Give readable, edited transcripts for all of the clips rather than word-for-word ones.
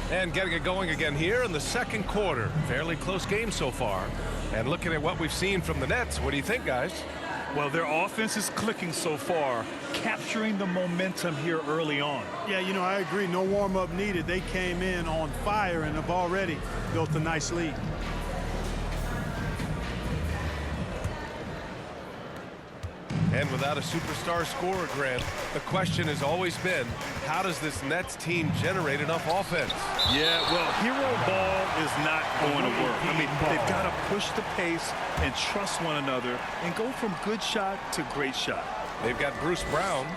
And getting it going again here in the second quarter. Fairly close game so far. And looking at what we've seen from the Nets, what do you think, guys? Well, their offense is clicking so far, capturing the momentum here early on. Yeah, you know, I agree. No warm-up needed. They came in on fire and have already built a nice lead. And without a superstar scorer, Grant, the question has always been, how does this Nets team generate enough offense? Yeah, well, hero ball is not going to work. I mean, they've got to push the pace and trust one another and go from good shot to great shot. They've got Bruce Brown,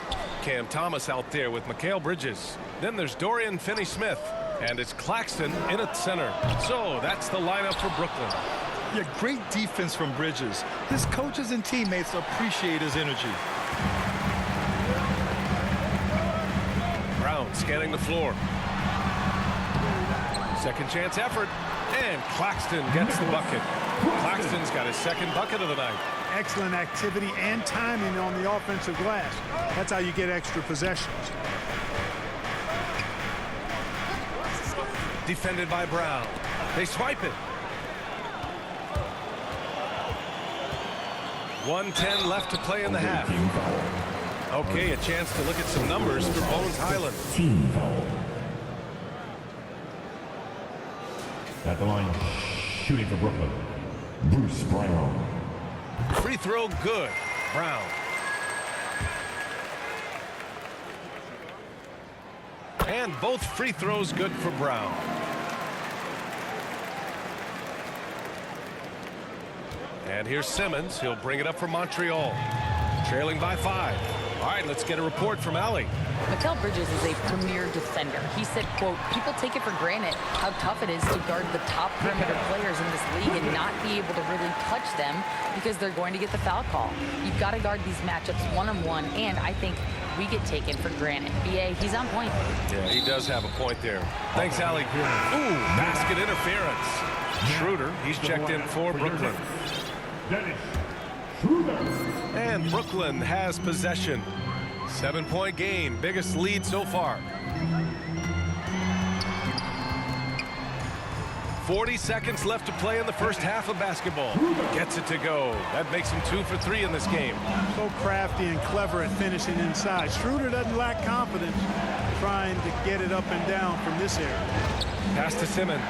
Cam Thomas out there with Mikal Bridges. Then there's Dorian Finney-Smith, and it's Claxton in at center. So that's the lineup for Brooklyn. Yeah, great defense from Bridges. His coaches and teammates appreciate his energy. Brown scanning the floor. Second chance effort, and Claxton gets the bucket. Claxton's got his second bucket of the night. Excellent activity and timing on the offensive glass. That's how you get extra possessions. Defended by Brown. They swipe it. 1:10 left to play in the half. Okay, a chance to look at some numbers for Bones Highland. Team foul. At the line, shooting for Brooklyn, Bruce Brown. Free throw good. Brown. And both free throws good for Brown. And here's Simmons. He'll bring it up for Montreal. Trailing by 5. All right, let's get a report from Allie. Mikal Bridges is a premier defender. He said, quote, people take it for granted how tough it is to guard the top perimeter players in this league and not be able to really touch them because they're going to get the foul call. You've got to guard these matchups one-on-one, and I think we get taken for granted. BA, he's on point. Yeah, he does have a point there. Thanks, Allie. Ooh, basket interference. Schroeder, he's checked in for Brooklyn. And Brooklyn has possession. 7-point game, biggest lead so far. 40 seconds left to play in the first half of basketball. Gets it to go. That makes him 2 for 3 in this game. So crafty and clever at finishing inside. Schroeder doesn't lack confidence trying to get it up and down from this area. Pass to Simmons.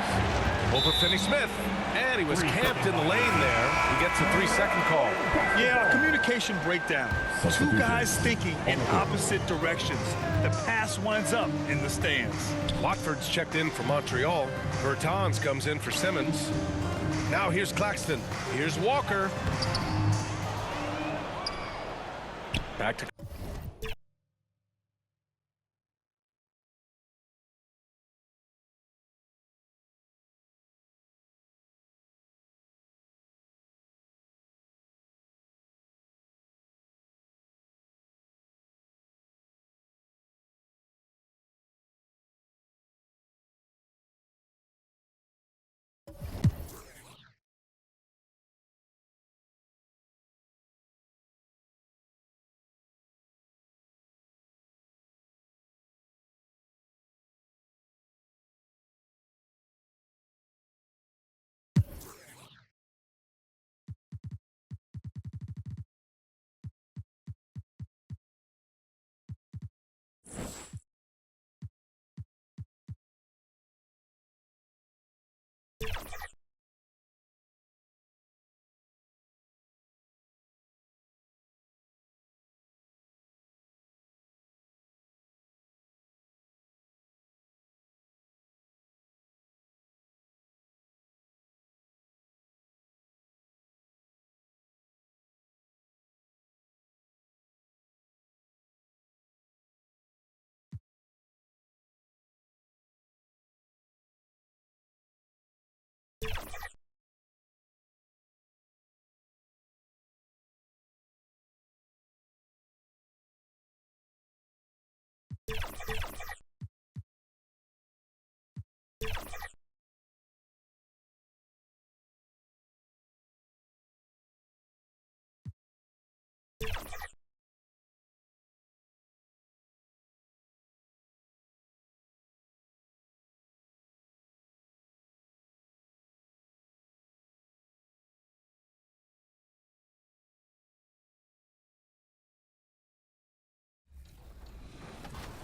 Over Finney-Smith. And he was camped in the lane there. He gets a 3-second call. Yeah, communication breakdown. Two guys thinking in opposite directions. The pass winds up in the stands. Watford's checked in for Montreal. Bertans comes in for Simmons. Now here's Claxton. Here's Walker. Back to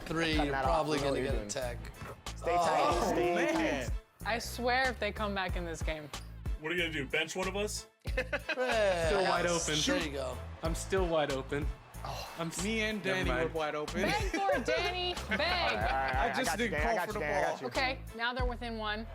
3, you're probably going to get a tech. Stay tight. Stay Man. I swear if they come back in this game. What are you going to do? Bench one of us? Still wide open. There you go. I'm still wide open. Me and Danny were wide open. Beg for it, Danny. Beg. I just didn't call for the ball. Okay, now they're within 1.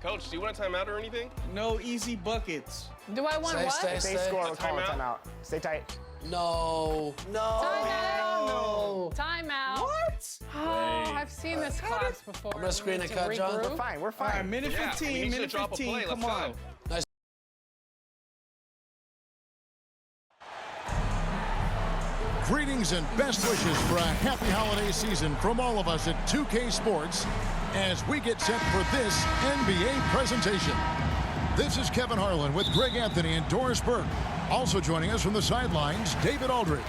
Coach, do you want a timeout or anything? No easy buckets. Do I want what? Stay score. We're calling timeout. Stay tight. No. Timeout. No. Timeout. What? Oh, I've seen this collapse before. I'm gonna screen We need a to cut, John. regroup. We're fine. We're All fine. right, minute Yeah, 15, we need you to minute drop a 15. play. Come Let's on. go. Greetings and best wishes for a happy holiday season from all of us at 2K Sports as we get set for this NBA presentation. This is Kevin Harlan with Greg Anthony and Doris Burke. Also joining us from the sidelines, David Aldridge.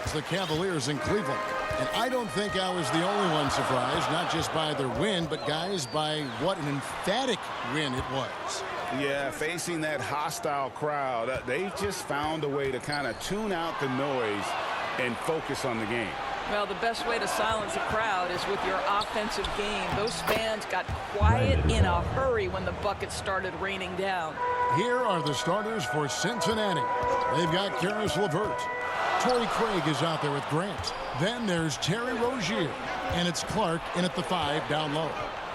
It's the Cavaliers in Cleveland. And I don't think I was the only one surprised, not just by their win, but guys, by what an emphatic win it was. Yeah, facing that hostile crowd, they just found a way to kind of tune out the noise and focus on the game. Well, the best way to silence a crowd is with your offensive game. Those fans got quiet in a hurry when the buckets started raining down. Here are the starters for Cincinnati. They've got Karis LeVert. Torrey Craig is out there with Grant. Then there's Terry Rozier. And it's Clark in at the 5 down low.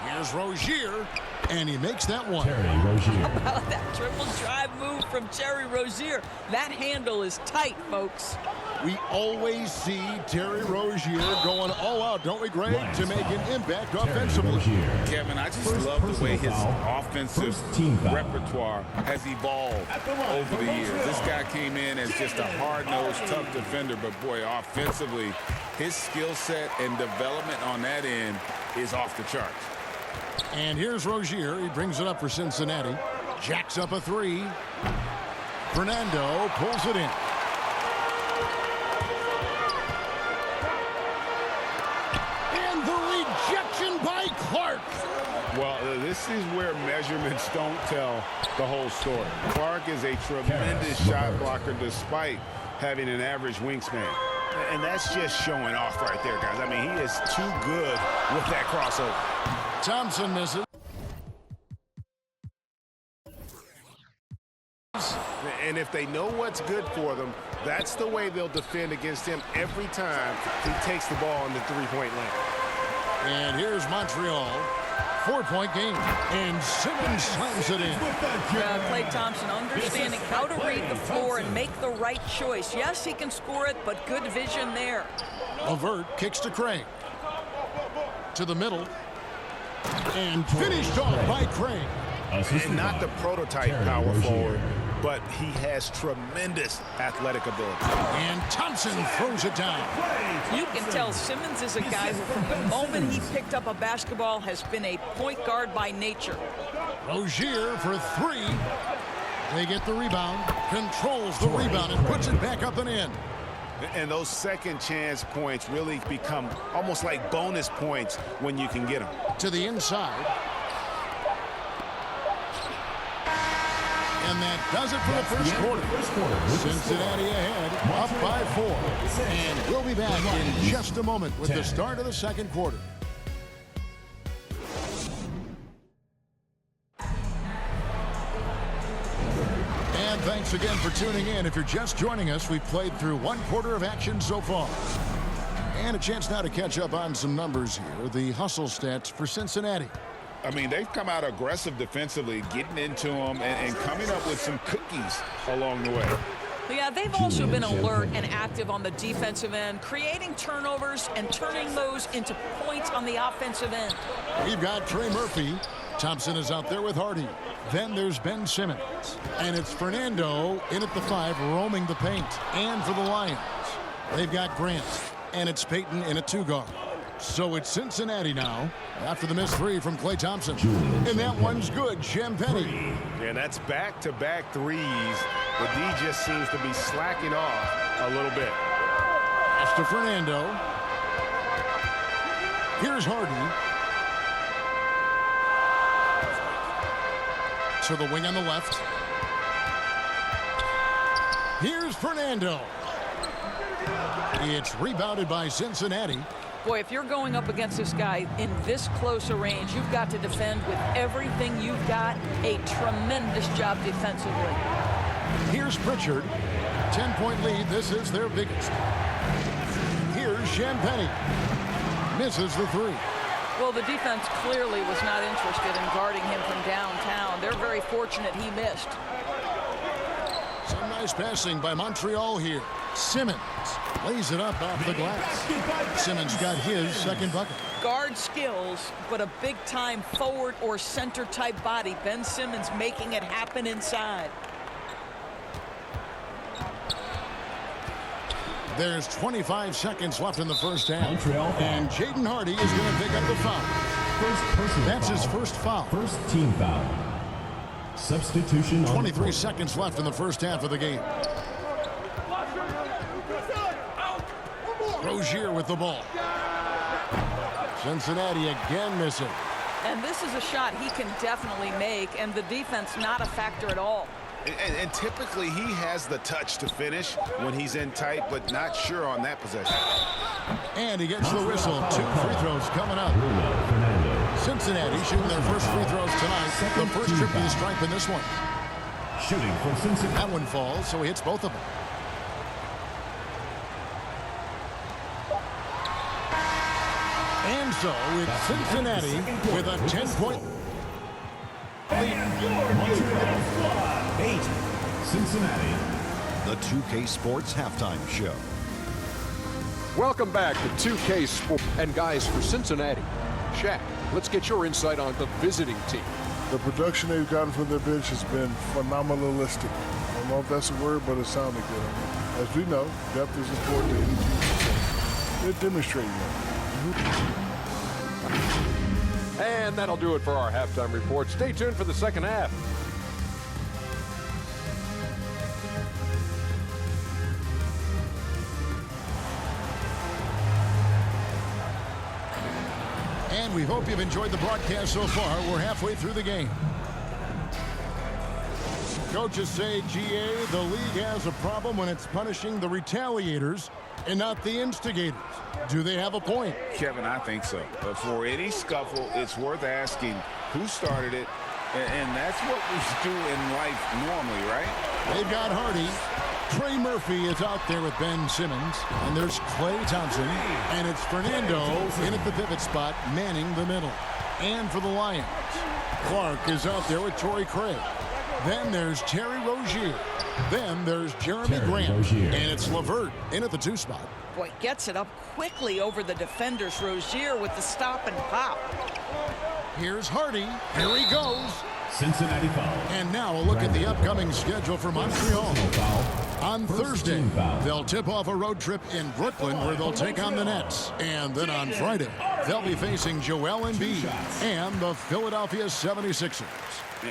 Here's Rozier, and he makes that one. Terry Rozier. How about that triple drive move from Terry Rozier? That handle is tight, folks. We always see Terry Rozier going all out, don't we, Greg, to make an impact offensively. Kevin, I just love the way his offensive repertoire has evolved over the years. This guy came in as just a hard-nosed, tough defender, but boy, offensively, his skill set and development on that end is off the charts. And here's Rozier. He brings it up for Cincinnati. Jacks up a 3. Fernando pulls it in. And the rejection by Clark. Well, this is where measurements don't tell the whole story. Clark is a tremendous shot blocker despite having an average wingspan. And that's just showing off right there, guys. I mean, he is too good with that crossover. Thompson misses. And if they know what's good for them, that's the way they'll defend against him every time he takes the ball in the three-point line. And here's Montreal. 4-point game. And Simmons slams it in. Klay Thompson understanding how to read the floor and make the right choice. Yes, he can score it, but good vision there. LeVert kicks to Craig. To the middle. And finished off by Craig. And not the prototype power forward, but he has tremendous athletic ability. And Thompson throws it down. You can tell Simmons is a guy who, from the moment he picked up a basketball, has been a point guard by nature. Rozier for 3. They get the rebound, controls the rebound, and puts it back up and in. And those second chance points really become almost like bonus points when you can get them. To the inside. And that does it for the first quarter. Cincinnati ahead, up by 4. And we'll be back in just a moment with the start of the second quarter. And thanks again for tuning in. If you're just joining us, we've played through 1 quarter of action so far. And a chance now to catch up on some numbers here. The hustle stats for Cincinnati. I mean, they've come out aggressive defensively, getting into them and coming up with some cookies along the way. Yeah, they've also been alert and active on the defensive end, creating turnovers and turning those into points on the offensive end. We've got Trey Murphy. Thompson is out there with Hardy. Then there's Ben Simmons. And it's Fernando in at the 5, roaming the paint. And for the Lions, they've got Grant. And it's Peyton in a 2-guard. So it's Cincinnati now after the missed 3 from Klay Thompson. And that one's good. Champagnie. And that's back-to-back threes. The D just seems to be slacking off a little bit. That's to Fernando. Here's Harden. To the wing on the left. Here's Fernando. It's rebounded by Cincinnati. Boy, if you're going up against this guy in this close a range, you've got to defend with everything you've got. A tremendous job defensively. Here's Pritchard. 10-point lead. This is their biggest. Here's Champagne. Misses the three. Well, the defense clearly was not interested in guarding him from downtown. They're very fortunate he missed. Some nice passing by Montreal here. Simmons lays it up off the glass. Simmons got his second bucket. Guard skills, but a big-time forward or center-type body. Ben Simmons making it happen inside. There's 25 seconds left in the first half. Montreal. And Jaden Hardy is going to pick up the foul. That's his first foul. First team foul. Substitution. 23 seconds left in the first half of the game. Rozier with the ball. Cincinnati again missing. And this is a shot he can definitely make, and the defense not a factor at all. And typically he has the touch to finish when he's in tight, but not sure on that possession. And he gets the whistle. 2 free throws coming up. Cincinnati shooting their first free throws tonight. The first trip to the stripe in this one. Shooting for Cincinnati. That one falls, so he hits both of them. And so it's Cincinnati with a 10-point Montreal squad 8. Cincinnati. The 2K Sports Halftime Show. Welcome back to 2K Sports. And guys, for Cincinnati, Shaq, let's get your insight on the visiting team. The production they've gotten from their bench has been phenomenalistic. I don't know if that's a word, but it sounded good. As we know, depth is important to any team. They're demonstrating that. And that'll do it for our halftime report. Stay tuned for the second half. And we hope you've enjoyed the broadcast so far. We're halfway through the game. Coaches say, GA, the league has a problem when it's punishing the retaliators and not the instigators. Do they have a point? Kevin, I think so. But for any scuffle, it's worth asking who started it, and that's what we do in life normally, right? They've got Hardy. Trey Murphy is out there with Ben Simmons, and there's Klay Thompson, and it's Fernando in at the pivot spot, manning the middle. And for the Lions, Clark is out there with Torrey Craig. Then there's Terry Rozier. Then there's Jeremy Grant. And it's LeVert in at the 2 spot. Boy, gets it up quickly over the defenders. Rozier with the stop and pop. Here's Hardy. Here he goes. Cincinnati foul. And now a look at the upcoming schedule for Montreal. On Thursday, they'll tip off a road trip in Brooklyn where they'll take on the Nets. And then on Friday, they'll be facing Joel Embiid and the Philadelphia 76ers.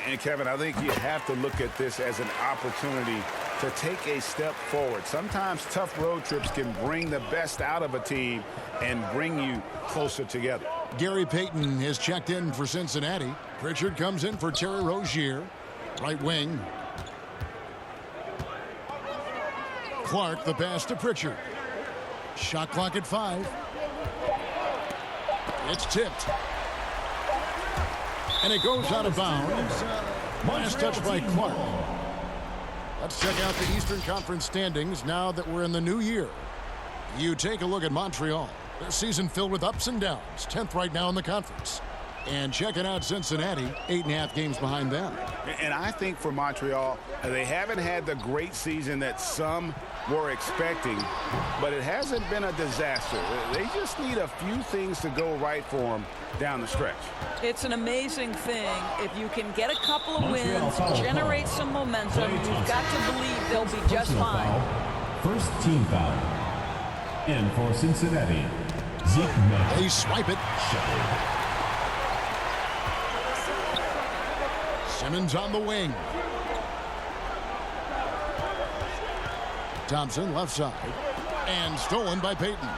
And Kevin, I think you have to look at this as an opportunity to take a step forward. Sometimes tough road trips can bring the best out of a team and bring you closer together. Gary Payton has checked in for Cincinnati. Pritchard comes in for Terry Rozier. Right wing. Clark, the pass to Pritchard. Shot clock at 5. It's tipped. And it goes out of bounds. Last touch by Clark. Let's check out the Eastern Conference standings now that we're in the new year. You take a look at Montreal. Their season filled with ups and downs. 10th right now in the conference. And checking out Cincinnati, 8.5 games behind them. And I think for Montreal, they haven't had the great season that some were expecting, but it hasn't been a disaster. They just need a few things to go right for them down the stretch. It's an amazing thing. If you can get a couple of wins, generate some momentum, you've got to believe they'll be just fine. First team foul. And for Cincinnati, Zeke May. They swipe it. Simmons on the wing. Thompson left side. And stolen by Payton.